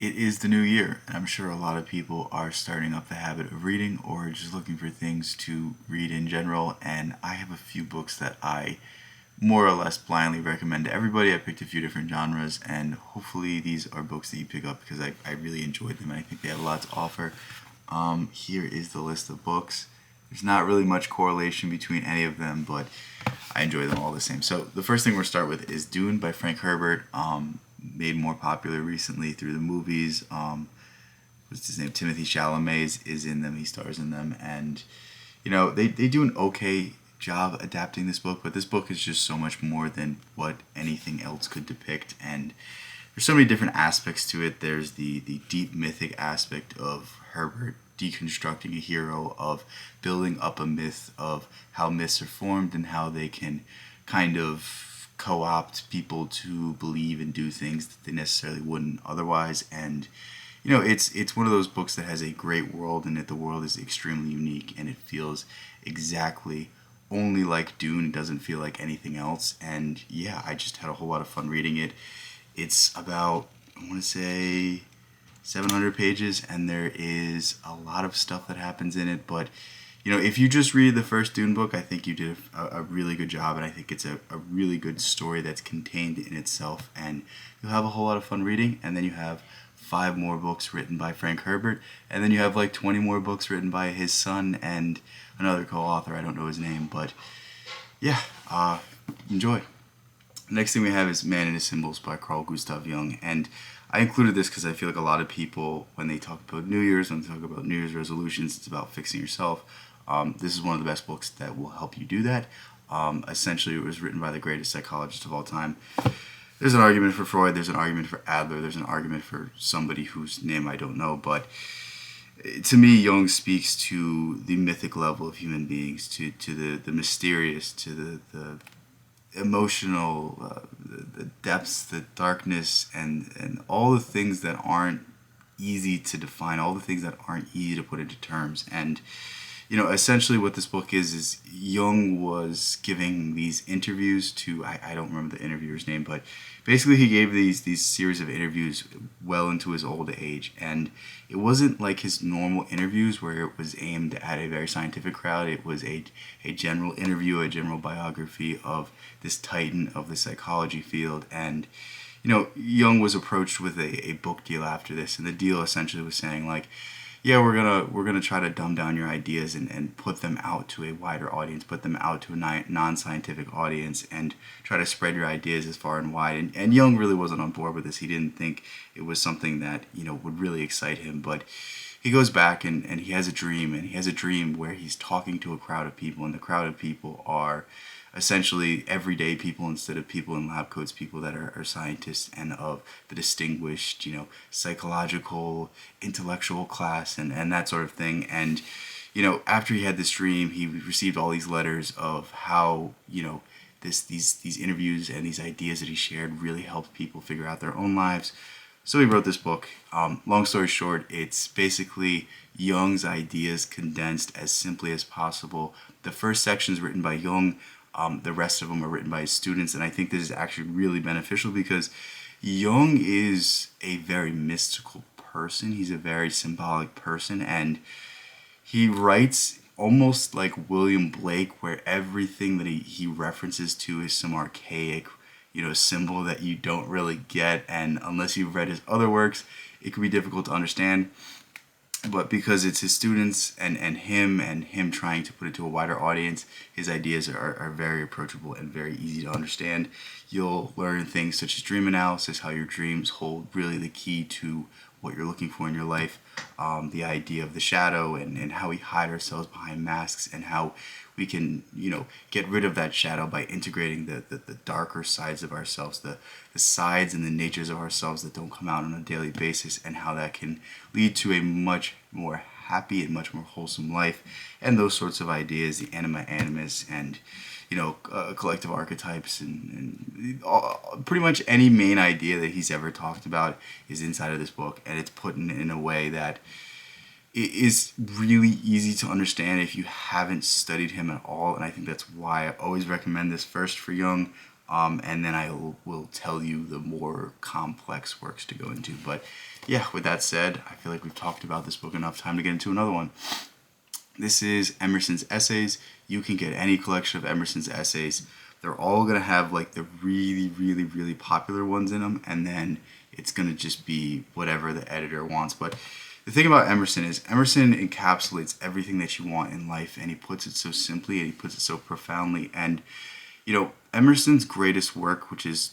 It is the new year, and I'm sure a lot of people are starting up the habit of reading or just looking for things to read in general. And I have a few books that I more or less blindly recommend to everybody. I picked a few different genres, and hopefully, these are books that you pick up because I really enjoyed them and I think they have a lot to offer. Here is the list of books. There's not really much correlation between any of them, but I enjoy them all the same. So the first thing we'll start with is Dune by Frank Herbert. Made more popular recently through the movies. What's his name? Timothy Chalamet is in them. He stars in them, and they do an okay job adapting this book, but this book is just so much more than what anything else could depict, and there's so many different aspects to it. There's the deep mythic aspect of Herbert deconstructing a hero, of building up a myth, of how myths are formed and how they can kind of co-opt people to believe and do things that they necessarily wouldn't otherwise. And it's one of those books that has a great world in it. The world is extremely unique and it feels exactly only like Dune. It doesn't feel like anything else. And yeah, I just had a whole lot of fun reading it. It's about, I want to say, 700 pages, and there is a lot of stuff that happens in it. But, if you just read the first Dune book, I think you did a really good job, and I think it's a really good story that's contained in itself. And you'll have a whole lot of fun reading, and then you have 5 more books written by Frank Herbert, and then you have like 20 more books written by his son and another co-author. I don't know his name, but yeah, enjoy. Next thing we have is Man and His Symbols by Carl Gustav Jung. And I included this because I feel like a lot of people, when they talk about New Year's, when they talk about New Year's resolutions, it's about fixing yourself. This is one of the best books that will help you do that. Essentially, it was written by the greatest psychologist of all time. There's an argument for Freud, there's an argument for Adler, there's an argument for somebody whose name I don't know, but to me, Jung speaks to the mythic level of human beings, to the mysterious, to the emotional, the depths, the darkness, and all the things that aren't easy to define, all the things that aren't easy to put into terms. And essentially what this book is Jung was giving these interviews to, I don't remember the interviewer's name, but basically he gave these series of interviews well into his old age, and it wasn't like his normal interviews where it was aimed at a very scientific crowd. It was a general interview, a general biography of this titan of the psychology field. And Jung was approached with a book deal after this, and the deal essentially was saying, like, yeah, we're gonna try to dumb down your ideas and put them out to a wider audience, put them out to a non-scientific audience, and try to spread your ideas as far and wide. And Jung really wasn't on board with this. He didn't think it was something that would really excite him. But he goes back and he has a dream, and he has a dream where he's talking to a crowd of people, and the crowd of people are essentially everyday people instead of people in lab coats, people that are scientists and of the distinguished, psychological, intellectual class and that sort of thing. And, after he had this dream, he received all these letters of how, these interviews and these ideas that he shared really helped people figure out their own lives. So he wrote this book. Long story short, it's basically Jung's ideas condensed as simply as possible. The first section is written by Jung. The rest of them are written by his students, and I think this is actually really beneficial because Jung is a very mystical person. He's a very symbolic person, and he writes almost like William Blake, where everything that he references to is some archaic, symbol that you don't really get, and unless you've read his other works, it can be difficult to understand. But because it's his students and him trying to put it to a wider audience, his ideas are very approachable and very easy to understand. You'll learn things such as dream analysis, how your dreams hold really the key to what you're looking for in your life, the idea of the shadow and how we hide ourselves behind masks, and how we can get rid of that shadow by integrating the darker sides of ourselves, the sides and the natures of ourselves that don't come out on a daily basis, and how that can lead to a much more happy and much more wholesome life. And those sorts of ideas, the anima animus, and collective archetypes, and pretty much any main idea that he's ever talked about is inside of this book, and it's put in a way that it is really easy to understand if you haven't studied him at all. And I think that's why I always recommend this first for Jung. and then I will tell you the more complex works to go into. But yeah, with that said, I feel like we've talked about this book enough. Time to get into another one. This is Emerson's Essays. You can get any collection of Emerson's essays. They're all going to have like the really, really, really popular ones in them, and then it's going to just be whatever the editor wants. But the thing about Emerson is Emerson encapsulates everything that you want in life, and he puts it so simply and he puts it so profoundly. And, you know, Emerson's greatest work, which is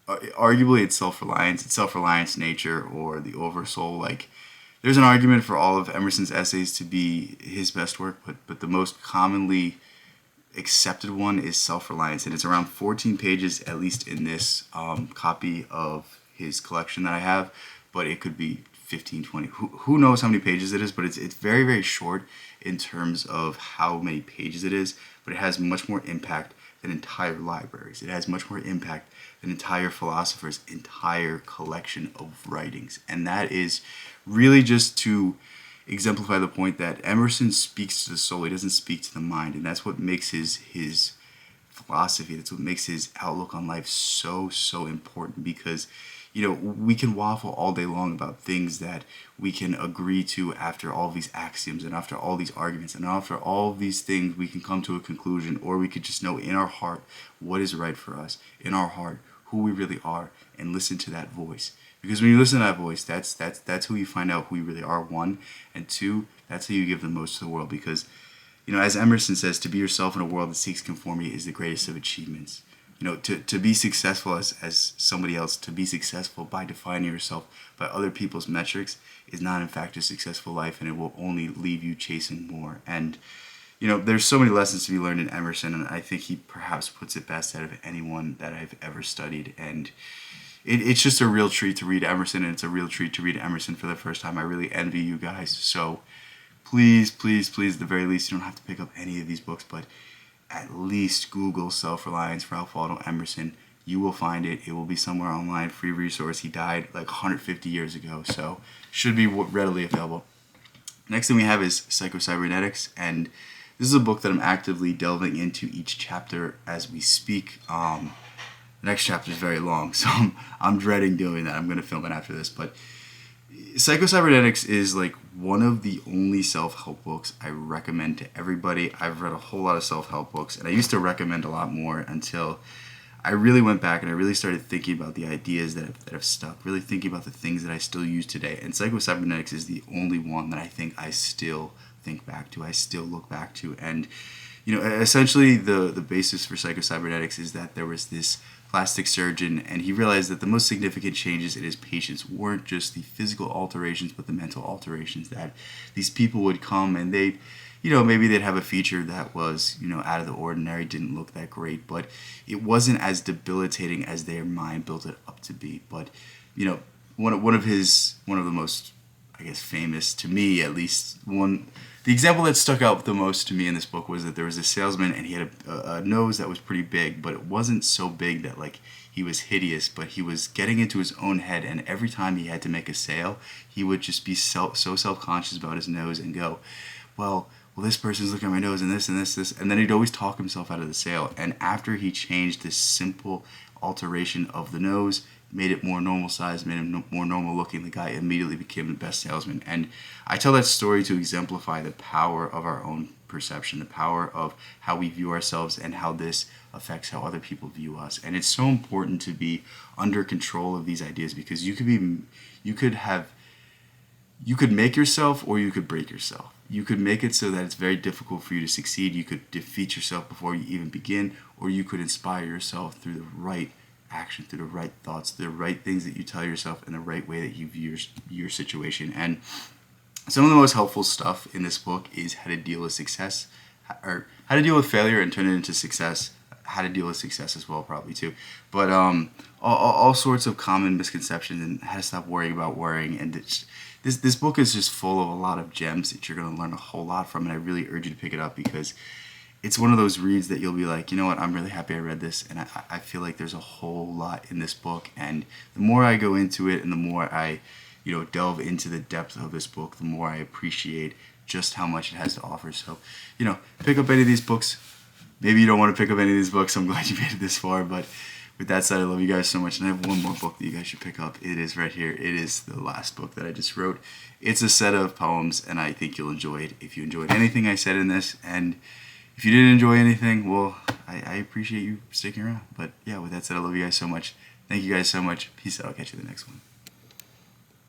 arguably its self-reliance nature, or the oversoul. Like, there's an argument for all of Emerson's essays to be his best work, but the most commonly accepted one is Self-Reliance, and it's around 14 pages, at least in this copy of his collection that I have, but it could be 15, 20, who knows how many pages it is, but it's very, very short in terms of how many pages it is, but it has much more impact than entire libraries. It has much more impact than entire philosophers' entire collection of writings, and that is really just to exemplify the point that Emerson speaks to the soul. He doesn't speak to the mind, and that's what makes his philosophy, that's what makes his outlook on life so important. Because, you know, we can waffle all day long about things that we can agree to after all these axioms and after all these arguments, and after all these things we can come to a conclusion, or we could just know in our heart what is right for us, in our heart who we really are, and listen to that voice. Because when you listen to that voice, that's who you find out who you really are, one. And two, that's how you give the most to the world. Because, you know, as Emerson says, to be yourself in a world that seeks conformity is the greatest of achievements. You know, to be successful as somebody else, to be successful by defining yourself by other people's metrics is not in fact a successful life, and it will only leave you chasing more. And, you know, there's so many lessons to be learned in Emerson, and I think he perhaps puts it best out of anyone that I've ever studied. And it's just a real treat to read Emerson, and it's a real treat to read Emerson for the first time. I really envy you guys. So please, please, please, at the very least, you don't have to pick up any of these books, but at least Google Self-Reliance for Ralph Waldo Emerson. You will find it. It will be somewhere online, free resource. He died like 150 years ago, so should be readily available. Next thing we have is Psycho-Cybernetics, and this is a book that I'm actively delving into each chapter as we speak. The next chapter is very long, so I'm dreading doing that. I'm going to film it after this. But Psycho-Cybernetics is like one of the only self-help books I recommend to everybody. I've read a whole lot of self-help books, and I used to recommend a lot more until I really went back and I really started thinking about the ideas that have stuck, really thinking about the things that I still use today. And Psycho-Cybernetics is the only one that I think I still think back to, I still look back to. And, you know, essentially the basis for Psycho-Cybernetics is that there was this plastic surgeon, and he realized that the most significant changes in his patients weren't just the physical alterations, but the mental alterations. That these people would come and they, you know, maybe they'd have a feature that was, you know, out of the ordinary, didn't look that great, but it wasn't as debilitating as their mind built it up to be. But, you know, one of the most, I guess, famous, to me at least, the example that stuck out the most to me in this book was that there was a salesman, and he had a nose that was pretty big, but it wasn't so big that like he was hideous, but he was getting into his own head, and every time he had to make a sale, he would just be so self-conscious about his nose and go, well, this person's looking at my nose and this and this, and then he'd always talk himself out of the sale. And after he changed this simple alteration of the nose, made it more normal size, made him more normal looking, the guy immediately became the best salesman. And I tell that story to exemplify the power of our own perception, the power of how we view ourselves, and how this affects how other people view us. And it's so important to be under control of these ideas, because you could make yourself or you could break yourself. You could make it so that it's very difficult for you to succeed. You could defeat yourself before you even begin, or you could inspire yourself through the right action, through the right thoughts, the right things that you tell yourself, in the right way that you view your situation. And some of the most helpful stuff in this book is how to deal with success, or how to deal with failure and turn it into success, how to deal with success as well, probably too. But all sorts of common misconceptions, and how to stop worrying about worrying. And this book is just full of a lot of gems that you're going to learn a whole lot from, and I really urge you to pick it up, because it's one of those reads that you'll be like, you know what, I'm really happy I read this, and I feel like there's a whole lot in this book. And the more I go into it, and the more I, you know, delve into the depth of this book, the more I appreciate just how much it has to offer. So, you know, pick up any of these books. Maybe you don't want to pick up any of these books. I'm glad you made it this far, but with that said, I love you guys so much, and I have one more book that you guys should pick up. It is right here. It is the last book that I just wrote. It's a set of poems, and I think you'll enjoy it. If you enjoyed anything I said in this, and if you didn't enjoy anything, well, I appreciate you sticking around. But yeah, with that said, I love you guys so much. Thank you guys so much. Peace out. I'll catch you in the next one.